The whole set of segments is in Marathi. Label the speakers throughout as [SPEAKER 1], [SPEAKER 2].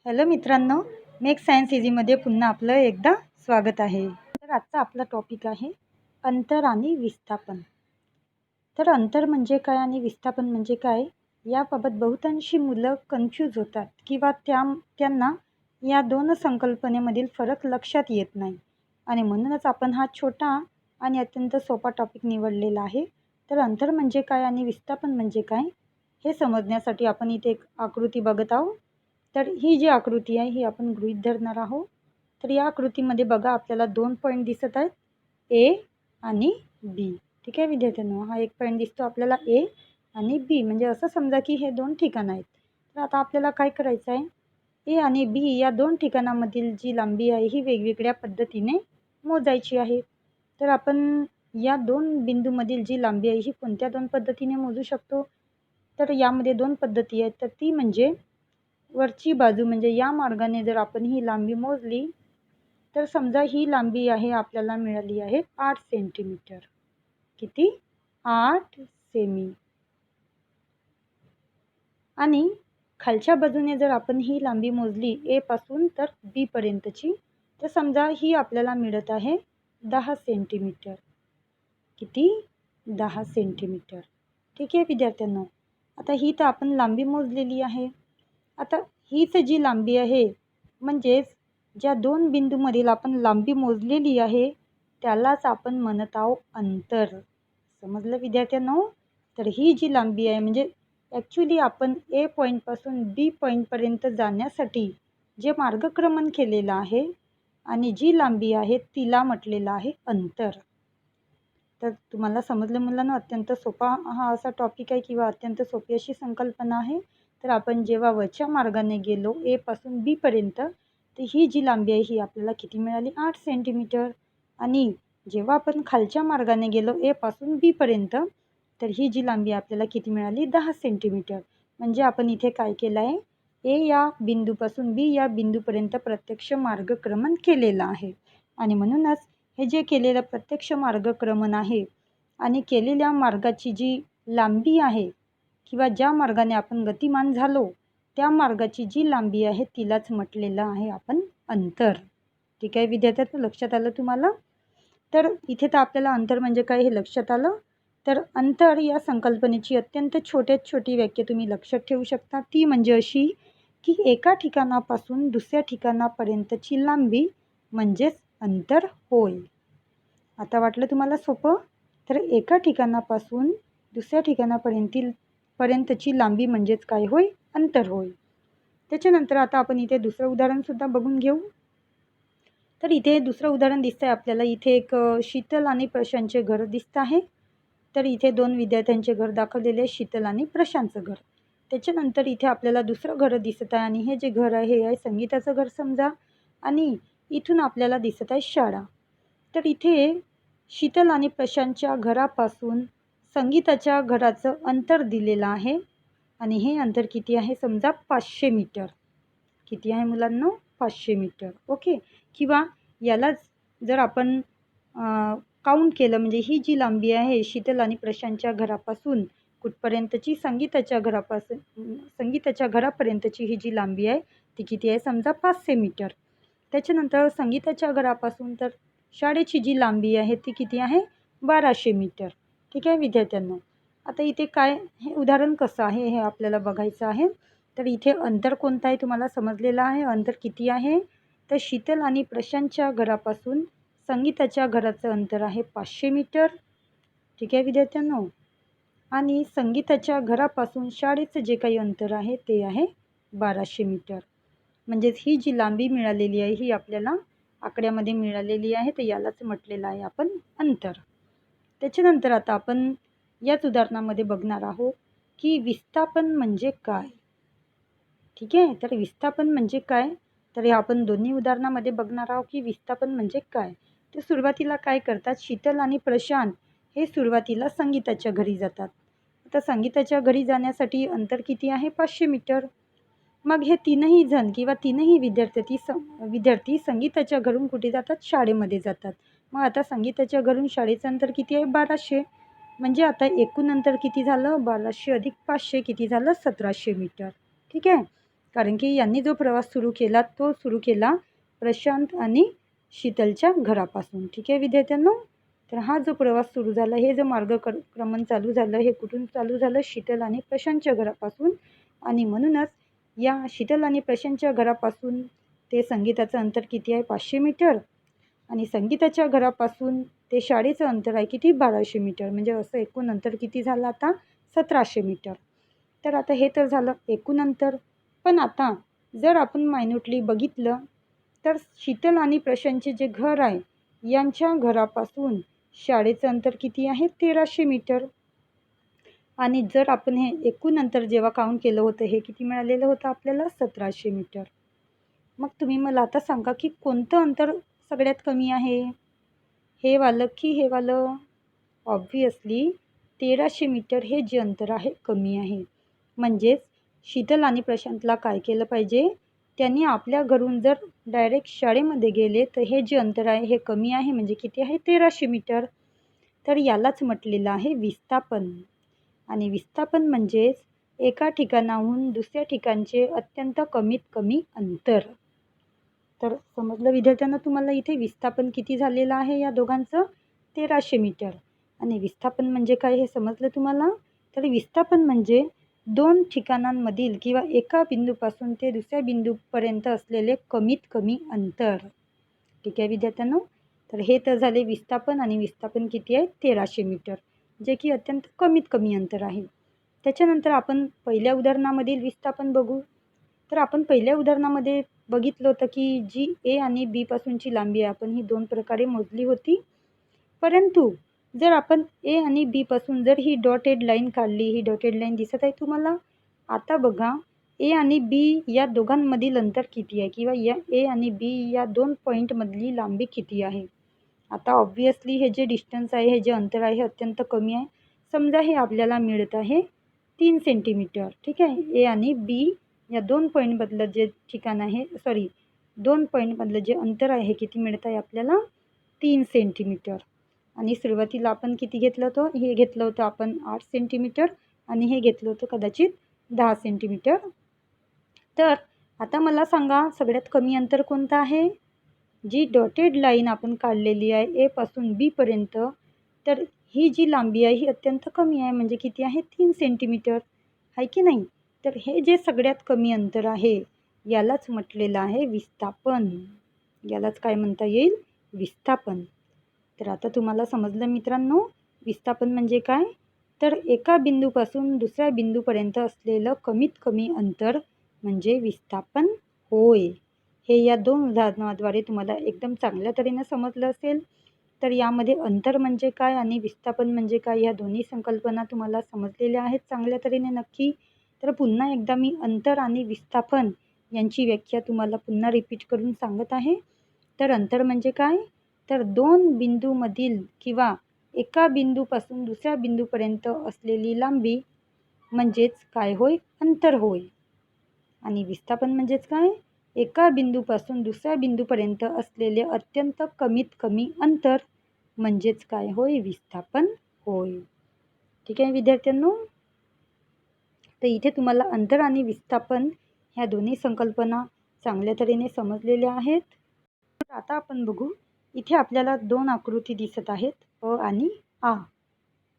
[SPEAKER 1] हॅलो मित्रांनो, मेक सायन्स इझीमध्ये पुन्हा आपलं एकदा स्वागत आहे. तर आजचा आपला टॉपिक आहे अंतर आणि विस्थापन. तर अंतर म्हणजे काय आणि विस्थापन म्हणजे काय याबाबत बहुतांशी मुलं कन्फ्यूज होतात किंवा त्यांना या दोन संकल्पनेमधील फरक लक्षात येत नाही आणि म्हणूनच आपण हा छोटा आणि अत्यंत सोपा टॉपिक निवडलेला आहे. तर अंतर म्हणजे काय आणि विस्थापन म्हणजे काय हे समजण्यासाठी आपण इथे एक आकृती बघत आहोत. तर ही जी आकृती आहे ही आपण गृहीत धरणार आहोत. तर या आकृतीमध्ये बघा आपल्याला 2 पॉईंट दिसत आहेत, ए आणि बी. ठीक आहे विद्यार्थ्यांनो, हा एक पॉईंट दिसतो आपल्याला ए आणि बी, म्हणजे असं समजा की हे दोन ठिकाणं आहेत. तर आता आपल्याला काय करायचं आहे, ए आणि बी या दोन ठिकाणामधील जी लांबी आहे ही वेगवेगळ्या पद्धतीने मोजायची आहे. तर आपण या दोन बिंदूमधील जी लांबी आहे ही कोणत्या दोन पद्धतीने मोजू शकतो? तर यामध्ये दोन पद्धती आहेत. तर ती म्हणजे वरची बाजू, म्हणजे या मार्गाने जर आपण ही लांबी मोजली तर समजा ही लांबी आहे आपल्याला मिळाली आहे 8 सेंटीमीटर. किती? 8 सेमी. आणि खालच्या बाजूने जर आपण ही लांबी मोजली ए पासून तर बी पर्यंतची, तर समजा ही आपल्याला मिळत आहे 10 सेंटीमीटर. किती? 10 सेंटीमीटर. ठीक आहे विद्यार्थ्यांनो, आता ही तर आपण लांबी मोजलेली आहे. आता हीच जी लांबी आहे, म्हणजेच ज्या दोन बिंदूमधील आपण लांबी मोजलेली आहे त्यालाच आपण म्हणत आहोत अंतर. समजलं विद्यार्थ्यांनो? तर ही जी लांबी आहे, म्हणजे ॲक्च्युली आपण ए पॉईंटपासून बी पॉईंटपर्यंत जाण्यासाठी जे मार्गक्रमण केलेलं आहे आणि जी लांबी आहे तिला म्हटलेलं आहे अंतर. तर तुम्हाला समजलं मुलांना, अत्यंत सोपा हा असा टॉपिक आहे किंवा अत्यंत सोपी अशी संकल्पना आहे. तर आपण जेव्हा वरच्या मार्गाने गेलो ए पासून बी पर्यंत, तर ही जी लांबी आहे ही आपल्याला किती मिळाली? 8 सेंटीमीटर. आणि जेव्हा आपण खालच्या मार्गाने गेलो ए पासून बी पर्यंत, तर ही जी लांबी आपल्याला किती मिळाली? 10 सेंटीमीटर. म्हणजे आपण इथे काय केलं आहे, ए या बिंदूपासून बी या बिंदूपर्यंत प्रत्यक्ष मार्गक्रमण केलेलं आहे. आणि म्हणूनच हे जे केलेलं प्रत्यक्ष मार्गक्रमण आहे आणि केलेल्या मार्गाची जी लांबी आहे किंवा ज्या मार्गाने आपण गतिमान झालो त्या मार्गाची जी लांबी आहे तिलाच म्हटलेलं आहे आपण अंतर. ठीक आहे विद्यार्थ्यांनो, लक्षात आलं तुम्हाला? तर इथे तर आपल्याला अंतर म्हणजे काय हे लक्षात आलं. तर अंतर या संकल्पनेची अत्यंत छोट्यात छोटी व्याख्या तुम्ही लक्षात ठेवू शकता. ती म्हणजे अशी की एका ठिकाणापासून दुसऱ्या ठिकाणापर्यंतची लांबी म्हणजेच अंतर होय. आता वाटलं तुम्हाला सोपं? तर एका ठिकाणापासून दुसऱ्या ठिकाणापर्यंतची लांबी म्हणजेच काय होय? अंतर होय. त्याच्यानंतर आता आपण इथे दुसरं उदाहरणसुद्धा बघून घेऊ. तर इथे दुसरं उदाहरण दिसतं आहे आपल्याला. इथे एक शीतल आणि प्रशांतचे घर दिसतं आहे. तर इथे दोन विद्यार्थ्यांचे घर दाखवलेले आहे, शीतल आणि प्रशांतचं घर. त्याच्यानंतर इथे आपल्याला दुसरं घर दिसत आहे आणि हे जे घर आहे हे आहे संगीताचं घर समजा. आणि इथून आपल्याला दिसत आहे शाळा. तर इथे शीतल आणि प्रशांतच्या घरापासून संगीताच्या घराचं अंतर दिलेलं आहे आणि हे अंतर किती आहे? समजा 500 मीटर. किती आहे मुलांनो? 500 मीटर. ओके. किंवा यालाच जर आपण काउंट केलं, म्हणजे ही जी लांबी आहे शीतल आणि प्रशांतच्या घरापासून कुठपर्यंतची? संगीताच्या घरापर्यंतची ही जी लांबी आहे ती किती आहे? समजा 500 मीटर. त्याच्यानंतर संगीताच्या घरापासून तर शाळेची जी लांबी आहे ती किती आहे? 1200 मीटर. ठीक आहे विद्यार्थ्यांनो, आता इथे काय हे उदाहरण कसं आहे हे आपल्याला बघायचं आहे. तर इथे अंतर कोणतं आहे तुम्हाला समजलेलं आहे. अंतर किती आहे? तर शीतल आणि प्रशांतच्या घरापासून संगीताच्या घराचं अंतर आहे 500 मीटर. ठीक आहे विद्यार्थ्यांनो, आणि संगीताच्या घरापासून शाळेचं जे काही अंतर आहे ते आहे 1200 मीटर. म्हणजेच ही जी लांबी मिळालेली आहे ही आपल्याला आकड्यामध्ये मिळालेली आहे, तर यालाच म्हटलेलं आहे आपण अंतर. त्याच्यानंतर आता आपण याच उदाहरणामध्ये बघणार आहोत की विस्थापन म्हणजे काय. ठीक आहे, तर विस्थापन म्हणजे काय, तर हे आपण दोन्ही उदाहरणामध्ये बघणार आहोत की विस्थापन म्हणजे काय. तर सुरुवातीला काय करतात, शीतल आणि प्रशांत हे सुरुवातीला संगीताच्या घरी जातात. आता संगीताच्या घरी जाण्यासाठी अंतर किती आहे? 500 मीटर. मग हे तीनही जण किंवा तीनही विद्यार्थी संगीताच्या घरून कुठे जातात? शाळेमध्ये जातात. मग आता संगीताच्या घरून शाळेचं अंतर किती आहे? 1200. म्हणजे आता एकूण अंतर किती झालं? 1200 अधिक 500 किती झालं? 1700 मीटर. ठीक आहे. कारण की यांनी जो प्रवास सुरू केला तो सुरू केला प्रशांत आणि शीतलच्या घरापासून. ठीक आहे विद्यार्थ्यांनो, तर हा जो प्रवास सुरू झाला, हे जो मार्गक्रमण चालू झालं, हे कुठून चालू झालं? शीतल आणि प्रशांतच्या घरापासून. आणि म्हणूनच या शीतल आणि प्रशांतच्या घरापासून ते संगीताचं अंतर किती आहे? 500 मीटर. आणि संगीताच्या घरापासून ते शाळेचं अंतर आहे किती? 1200 मीटर. म्हणजे असं एकूण अंतर किती झालं आता? 1700 मीटर. तर आता हे तर झालं एकूण अंतर. पण आता जर आपण मायन्यूटली बघितलं तर शीतल आणि प्रशांतचे जे घर आहे यांच्या घरापासून शाळेचं अंतर किती आहे? 1300 मीटर. आणि जर आपण हे एकूण अंतर जेव्हा काउंट केलं होतं, हे किती मिळालेलं होतं आपल्याला? 1700 मीटर. मग तुम्ही मला आता सांगा की कोणतं अंतर सगळ्यात कमी आहे? हे वालं की हे वालं? ऑब्व्हियसली 1300 मीटर हे जे अंतर आहे कमी आहे. म्हणजेच शीतल आणि प्रशांतला काय केलं पाहिजे? त्यांनी आपल्या घरून जर डायरेक्ट शाळेमध्ये गेले तर हे जे अंतर आहे हे कमी आहे. म्हणजे किती आहे? 1300 मीटर. तर यालाच म्हटलेलं आहे विस्थापन. आणि विस्थापन म्हणजेच एका ठिकाणाहून दुसऱ्या ठिकाणचे अत्यंत कमीत कमी अंतर. तर समजलं विद्यार्थ्यांना तुम्हाला इथे विस्थापन किती झालेलं आहे या दोघांचं? 1300 मीटर. आणि विस्थापन म्हणजे काय हे समजलं तुम्हाला? तर विस्थापन म्हणजे दोन ठिकाणांमधील किंवा एका बिंदूपासून ते दुसऱ्या बिंदूपर्यंत असलेले कमीत कमी अंतर. ठीक आहे विद्यार्थ्यांनो, तर हे तर झाले विस्थापन. आणि विस्थापन किती आहे? 1300 मीटर, जे की अत्यंत कमीत कमी अंतर आहे. त्याच्यानंतर आपण पहिल्या उदाहरणामधील विस्थापन बघू. तर आपण पहिल्या उदाहरणामध्ये बघितलं होतं की जी ए आणि बी पासूनची लांबी आहे आपण ही दोन प्रकारे मोजली होती. परंतु जर आपण ए आणि बी पासून जर ही डॉटेड लाईन काढली, ही डॉटेड लाईन दिसत आहे तुम्हाला? आता बघा ए आणि बी या दोघांमधील अंतर किती आहे किंवा या ए आणि बी या दोन पॉईंटमधली लांबी किती आहे? आता ऑब्व्हियसली हे जे डिस्टन्स आहे, हे जे अंतर आहे हे अत्यंत कमी आहे. समजा हे आपल्याला मिळत आहे 3 सेंटीमीटर. ठीक आहे. ए आणि बी या दोन पॉईंटमधलं जे ठिकाण आहे दोन पॉईंटमधलं जे अंतर आहे हे किती मिळत आहे आपल्याला? 3 सेंटीमीटर. आणि सुरुवातीला आपण किती घेतलं होतं? हे घेतलं होतं आपण 8 सेंटीमीटर आणि हे घेतलं होतं कदाचित 10 सेंटीमीटर. तर आता मला सांगा सगळ्यात कमी अंतर कोणतं आहे? जी डॉटेड लाईन आपण काढलेली आहे ए पासून बी पर्यंत, तर ही जी लांबी आहे ही अत्यंत कमी आहे. म्हणजे किती आहे? 3 सेंटीमीटर, आहे की नाही? तर हे जे सगळ्यात कमी अंतर आहे यालाच म्हटलेलं आहे विस्थापन. यालाच काय म्हणता येईल? विस्थापन. तर आता तुम्हाला समजलं मित्रांनो विस्थापन म्हणजे काय? तर एका बिंदूपासून दुसऱ्या बिंदूपर्यंत असलेलं कमीत कमी अंतर म्हणजे विस्थापन होय. हे या दोन उदाहरणाद्वारे तुम्हाला एकदम चांगल्या तऱ्हेनं समजलं असेल. तर यामध्ये अंतर म्हणजे काय आणि विस्थापन म्हणजे काय ह्या दोन्ही संकल्पना तुम्हाला समजलेल्या आहेत चांगल्या तऱ्हेने नक्की. तर पुन्हा एकदा मी अंतर आणि विस्थापन यांची व्याख्या तुम्हाला पुन्हा रिपीट करून सांगत आहे. तर अंतर म्हणजे काय? तर दोन बिंदूमधील किंवा एका बिंदूपासून दुसऱ्या बिंदूपर्यंत असलेली लांबी म्हणजेच काय होय? अंतर होय. आणि विस्थापन म्हणजेच काय? एका बिंदूपासून दुसऱ्या बिंदूपर्यंत असलेले अत्यंत कमीत कमी अंतर म्हणजेच काय होय? विस्थापन होय. ठीक आहे विद्यार्थ्यांनो, तर इथे तुम्हाला अंतर आणि विस्थापन ह्या दोन्ही संकल्पना चांगल्या तऱ्हेने समजलेल्या आहेत. तर आता आपण बघू, इथे आपल्याला दोन आकृती दिसत आहेत अ आणि आ.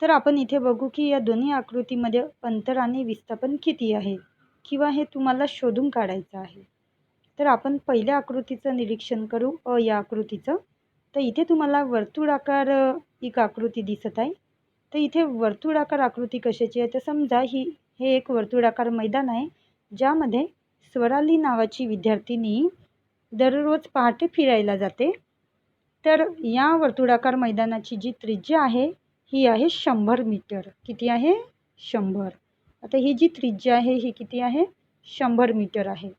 [SPEAKER 1] तर आपण इथे बघू की या दोन्ही आकृतीमध्ये अंतर आणि विस्थापन किती आहे किंवा हे तुम्हाला शोधून काढायचं आहे. तर आपण पहिल्या आकृतीचं निरीक्षण करू, अ या आकृतीचं. तर इथे तुम्हाला वर्तुळाकार एक आकृती दिसत आहे. तर इथे वर्तुळाकार आकृती कशाची आहे? तर समजा हे एक वर्तुळाकार मैदान आहे ज्यामध्ये स्वराली नावाची विद्यार्थिनी दररोज पहाटे फिरायला जाते. तर या वर्तुळाकार मैदानाची जी त्रिज्या आहे ही आहे 100 मीटर. किती आहे? 100. आता ही जी त्रिज्या आहे ही किती आहे? 100 मीटर आहे.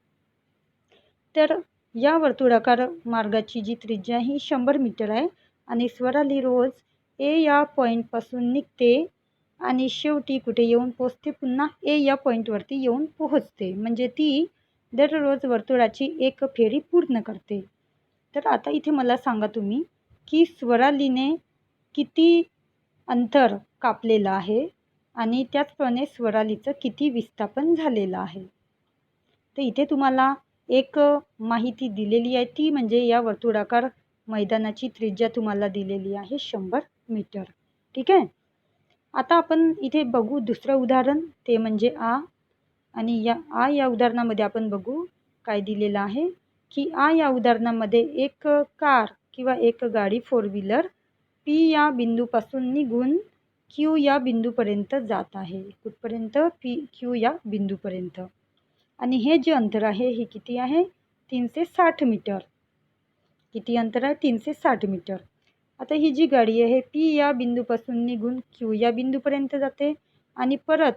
[SPEAKER 1] तर या वर्तुळाकार मार्गाची जी त्रिज्या आहे ही 100 मीटर आहे. आणि स्वराली रोज ए या पॉईंटपासून निघते आणि शेवटी कुठे येऊन पोहोचते? पुन्हा ए या पॉईंटवरती येऊन पोहोचते. म्हणजे ती दररोज वर्तुळाची एक फेरी पूर्ण करते. तर आता इथे मला सांगा तुम्ही की स्वरालीने किती अंतर कापलेलं आहे आणि त्याचप्रमाणे स्वरालीचं किती विस्थापन झालेलं आहे. तर इथे तुम्हाला एक माहिती दिलेली आहे, ती म्हणजे या वर्तुळाकार मैदानाची त्रिज्या तुम्हाला दिलेली आहे 100 मीटर. ठीक आहे. आता आपण इथे बघू दुसरं उदाहरण, ते म्हणजे आणि या उदाहरणामध्ये आपण बघू काय दिलेलं आहे, की या उदाहरणामध्ये एक कार किंवा एक गाडी 4 व्हीलर P या बिंदूपासून निघून Q या बिंदूपर्यंत जात आहे. कुठपर्यंत? Q या बिंदूपर्यंत. आणि हे जे अंतर आहे हे किती आहे? 360 मीटर. किती अंतर आहे? 360 मीटर. आता ही जी गाडी आहे P या बिंदूपासून निघून Q या बिंदूपर्यंत जाते आणि परत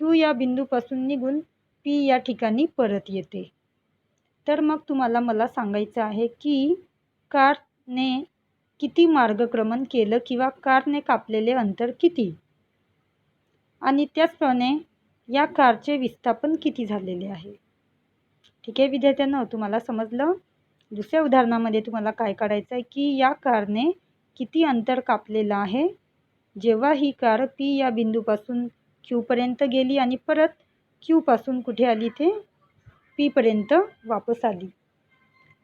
[SPEAKER 1] Q या बिंदूपासून निघून P या ठिकाणी परत येते. तर मग तुम्हाला मला सांगायचं आहे की कारने किती मार्गक्रमण केलं किंवा कारने कापलेले अंतर किती, आणि त्याचप्रमाणे या कारचे विस्थापन किती झालेले आहे. ठीक आहे विद्यार्थ्यांनो, तुम्हाला समजलं. दुसऱ्या उदाहरणामध्ये तुम्हाला काय काढायचं आहे की या कारने किती अंतर कापलेलं आहे जेव्हा ही कार P या बिंदूपासून Q पर्यंत गेली आणि परत Q पासून कुठे आली, ते P पर्यंत वापस आली.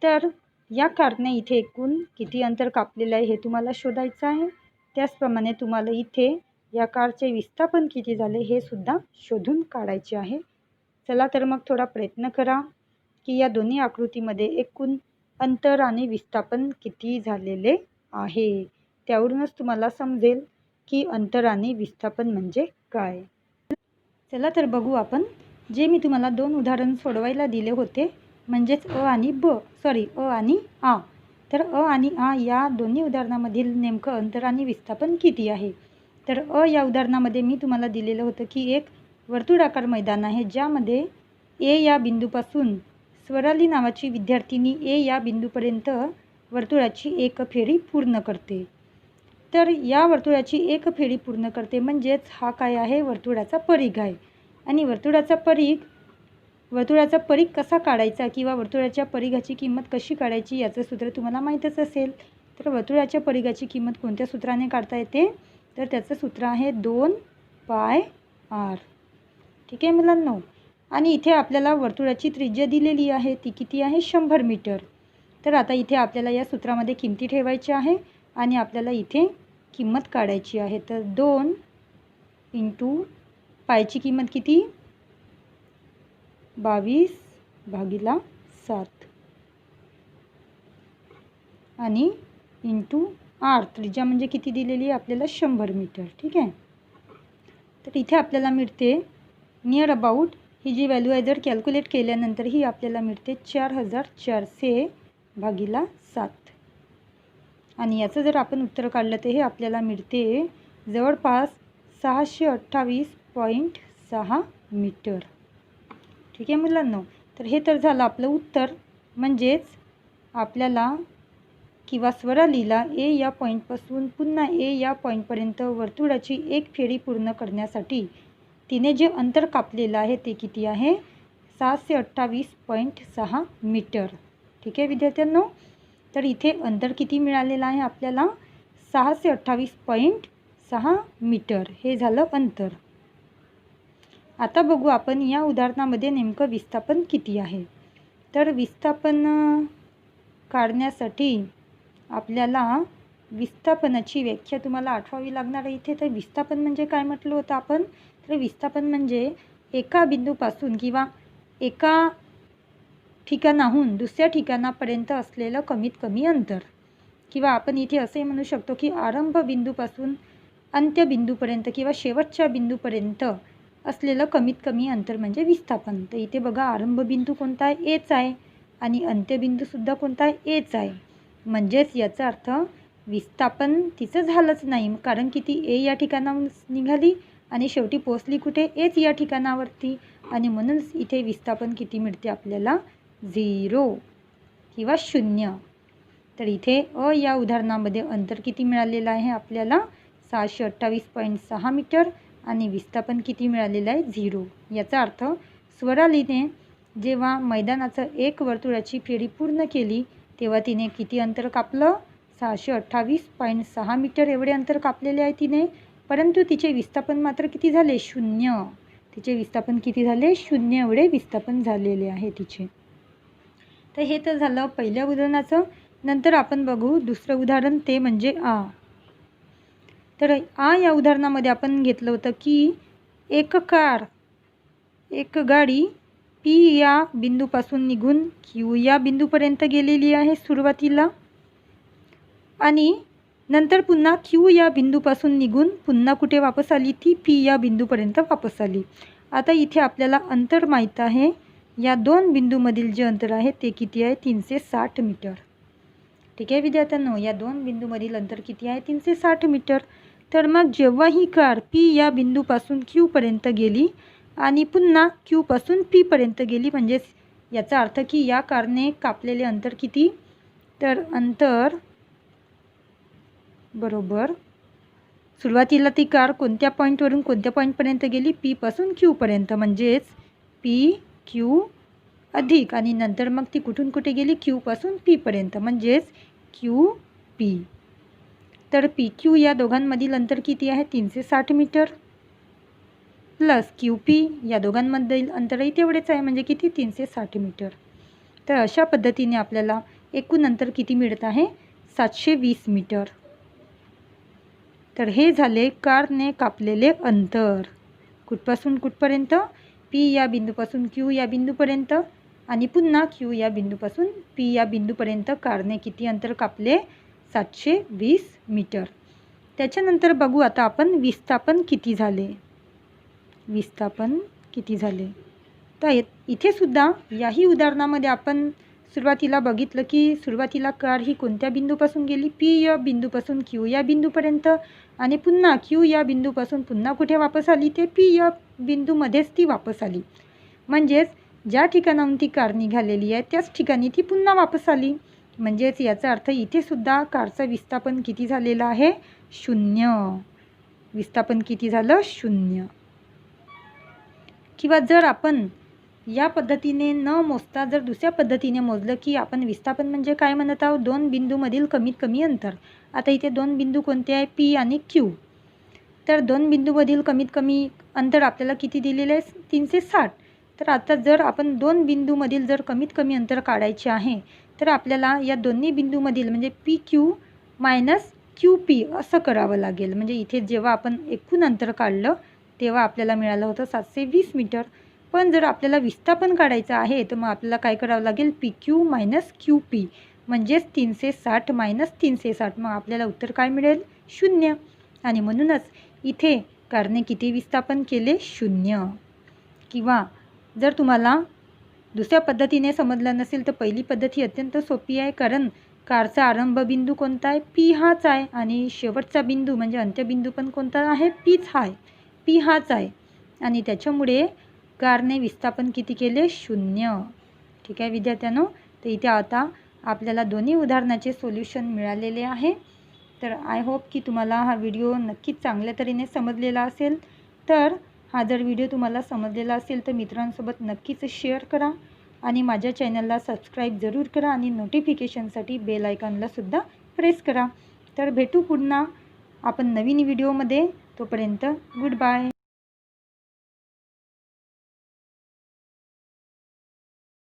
[SPEAKER 1] तर या कारने इथे एकूण किती अंतर कापलेलं आहे हे तुम्हाला शोधायचं आहे. त्याचप्रमाणे तुम्हाला इथे या कारचे विस्थापन किती झाले हे सुद्धा शोधून काढायचे आहे. चला तर मग थोडा प्रयत्न करा की या दोन्ही आकृतीमध्ये एकूण अंतर आणि विस्थापन किती झालेले आहे. त्यावरूनच तुम्हाला समजेल की अंतर आणि विस्थापन म्हणजे काय. चला तर बघू आपण. जे मी तुम्हाला 2 उदाहरण सोडवायला दिले होते, म्हणजेच अ आणि आ. तर अ आणि आ या दोन्ही उदाहरणामधील नेमकं अंतर आणि विस्थापन किती आहे. तर या उदाहरणामध्ये मी तुम्हाला दिलेलं होतं की एक वर्तुळाकार मैदान आहे, ज्यामध्ये ए या बिंदूपासून स्वराली नावाची विद्यार्थिनी ए या बिंदूपर्यंत वर्तुळाची एक फेरी पूर्ण करते. तर या वर्तुळाची एक फेरी पूर्ण करते म्हणजेच हा काय आहे, वर्तुळाचा परिघ आहे. आणि वर्तुळाचा परिघ कसा काढायचा किंवा वर्तुळाच्या परिघाची किंमत कशी काढायची याचं सूत्र तुम्हाला माहीतच असेल. तर वर्तुळाच्या परिघाची किंमत कोणत्या सूत्राने काढता येते, तर त्याचं सूत्र आहे 2πr. ठीक आहे मुलांनो. आणि इथे आपल्याला वर्तुळाची त्रिज्या दिलेली आहे, ती किती आहे, 100 मीटर. तर आता इथे आपल्याला या सूत्रामध्ये किमती ठेवायच्या आहे आणि आपल्याला इथे किंमत काढायची आहे. तर 2 × पायची किंमत किती, 22/7 आणि r त्रिज्या म्हणजे किती दिलेली आहे आपल्याला, 100 मीटर. ठीक आहे. तर इथे आपल्याला मिळते नियर अबाउट, ही जी व्हॅल्यू आहे जर कॅल्क्युलेट केल्यानंतर ही आपल्याला मिळते 4400/7. आणि याचं जर आपण उत्तर काढलं तर हे आपल्याला मिळते जवळपास 628.6 मीटर. ठीक आहे मुलांनो. तर हे तर झालं आपलं उत्तर. म्हणजेच आपल्याला किंवा स्वरालीला ए या पॉईंटपासून पुन्हा ए या पॉईंटपर्यंत वर्तुळाची एक फेरी पूर्ण करण्यासाठी तिने जे अंतर कापलेलं आहे ते किती आहे, 628.6 मीटर. ठीक आहे विद्यार्थ्यांनो. तर इथे अंतर किती मिळालेलं आहे आपल्याला, 628.6 मीटर हे झालं अंतर. आता बघू आपण या उदाहरणामध्ये नेमकं विस्थापन किती आहे. तर विस्थापन काढण्यासाठी आपल्याला विस्थापनाची व्याख्या तुम्हाला आठवावी लागणार आहे इथे. तर विस्थापन म्हणजे काय म्हटलं होतं आपण, तर विस्थापन म्हणजे एका बिंदूपासून किंवा एका ठिकाणाहून दुसऱ्या ठिकाणापर्यंत असलेलं कमीत कमी अंतर, किंवा आपण इथे असे म्हणू शकतो की आरंभ बिंदूपासून अंत्यबिंदूपर्यंत किंवा शेवटच्या बिंदूपर्यंत असलेलं कमीत कमी अंतर म्हणजे विस्थापन. तर इथे बघा आरंभ बिंदू कोणता आहे, एच आहे, आणि अंत्यबिंदूसुद्धा कोणता आहे, एच आहे. म्हणजेच याचा अर्थ विस्थापन तिचं झालंच नाही, कारण की ती ए या ठिकाणाहून निघाली आणि शेवटी पोचली कुठे, एच या ठिकाणावरती. आणि म्हणूनच इथे विस्थापन किती मिळते आपल्याला, 0 किंवा 0. तर इथे या उदाहरणामध्ये अंतर किती मिळालेलं आहे आपल्याला, 628.6 मीटर, आणि विस्थापन किती मिळालेलं आहे, 0. याचा अर्थ स्वरालीने जेव्हा मैदानाचं एक वर्तुळाची फेरी पूर्ण केली तेव्हा तिने किती अंतर कापलं, 628.6 मीटर एवढे अंतर कापलेले आहे तिने. परंतु तिचे विस्थापन मात्र किती झाले, 0. तिचे विस्थापन किती झाले? 0 एवढे विस्थापन झालेले आहे तिचे. तर हे तर झालं पहिल्या उदाहरणाचं. नंतर आपण बघू दुसरं उदाहरण, ते म्हणजे आ. तर आ या उदाहरणामध्ये आपण घेतलं होतं की एक गाडी P या बिंदूपासून निघून Q या बिंदूपर्यंत गेलेली आहे सुरुवातीला, आणि नंतर पुन्हा Q या बिंदूपासून निघून पुन्हा कुठे वापस आली? ती P या बिंदूपर्यंत वापस आली. आता इथे आपल्याला अंतर माहीत आहे. या दोन बिंदूमधील जे अंतर आहे ते किती आहे? 360 मीटर. ठीक आहे विद्यार्थ्यांनो, या दोन बिंदूमधील अंतर किती आहे? 360 मीटर. तर मग जेव्हा ही कार P या बिंदूपासून Q पर्यंत गेली आणि पुन्हा Q पासून P पर्यंत गेली, म्हणजेच याचा अर्थ की या कारने कापलेले अंतर किती? तर अंतर बरोबर, सुरुवातीला ती कार कोणत्या पॉईंटवरून कोणत्या पॉईंटपर्यंत गेली? P पासून Q पर्यंत, म्हणजेच PQ अधिक, आणि नंतर मग ती कुठून कुठे गेली? Q पासून P पर्यंत, म्हणजेच QP. तर PQ या दोघांमधील अंतर किती आहे? 360 मीटर प्लस QP या दोघांमधील अंतरही तेवढेच आहे, म्हणजे किती? 360 मीटर. तर अशा पद्धतीने आपल्याला एकूण अंतर किती मिळत आहे? 720 मीटर. तर हे झाले कारने कापलेले अंतर. कुठपासून कुठपर्यंत? P या बिंदूपासून Q या बिंदूपर्यंत, आणि पुन्हा Q या बिंदूपासून P या बिंदूपर्यंत कारने किती अंतर कापले? 720 मीटर. त्याच्यानंतर बघू आता आपण विस्थापन किती झाले. विस्थापन किती झाले? तर इथे सुद्धा याही उदाहरणामध्ये आपण सुरुवातीला बघितलं की सुरुवातीला कार ही कोणत्या बिंदूपासून गेली? P या बिंदूपासून Q या बिंदूपर्यंत, आणि पुन्हा Q या बिंदूपासून पुन्हा कुठे वापस आली? ते P या बिंदूमध्येच ती वापस आली. म्हणजेच ज्या ठिकाणाहून ती कार निघालेली आहे त्याच ठिकाणी ती पुन्हा वापस आली. म्हणजेच याचा अर्थ इथे सुद्धा कारचं विस्थापन किती झालेलं आहे? 0. विस्थापन किती झालं? 0. किंवा जर आपण या पद्धतीने न मोजता जर दुसऱ्या पद्धतीने मोजलं की आपण विस्थापन म्हणजे काय म्हणत आहोत? दोन बिंदूमधील कमीत कमी अंतर. आता इथे दोन बिंदू कोणते आहे? P आणि Q. तर दोन बिंदूमधील कमीत कमी अंतर आपल्याला किती दिलेले आहे? 360. तर आता जर आपण दोन बिंदूमधील जर कमीत कमी अंतर काढायचे आहे, तर आपल्याला या दोन्ही बिंदूमधील म्हणजे PQ मायनस QP असं करावं लागेल. म्हणजे इथे जेव्हा आपण एकूण अंतर काढलं तेव्हा आपल्याला मिळालं होतं 720 मीटर. पण जर आपल्याला विस्थापन काढायचं आहे तर मग आपल्याला काय करावं लागेल? PQ मायनस QP, म्हणजेच 360 मायनस 360. मग आपल्याला उत्तर काय मिळेल? 0. आणि म्हणूनच इथे कारने किती विस्थापन केले? 0. किंवा जर तुम्हाला दुसऱ्या पद्धतीने समजलं नसेल तर पहिली पद्धत ही अत्यंत सोपी आहे, कारण कारचा आरंभ बिंदू कोणता आहे? P हाच आहे, आणि शेवटचा बिंदू म्हणजे अंत्यबिंदू पण कोणता आहे? Pच आहे. P हाच आहे, आणि त्याच्यामुळे कारने विस्थापन किती केले? 0. ठीक आहे विद्यार्थ्यांनो, तर इथे आता आपल्याला दोन्ही उदाहरणाचे सोल्युशन मिळालेले आहे. तर आय होप की तुम्हाला हा व्हिडिओ नक्कीच चांगल्या तऱ्हेने समजलेला असेल. तर हा जर व्हिडिओ तुम्हाला समजलेला असेल तर मित्रांसोबत नक्कीच शेअर करा, आणि माझ्या चॅनलला सबस्क्राईब जरूर करा, आणि नोटिफिकेशनसाठी बेल आयकॉनलासुद्धा प्रेस करा. तर भेटू पुन्हा आपण नवीन व्हिडिओमध्ये. तोपर्यंत गुड बाय.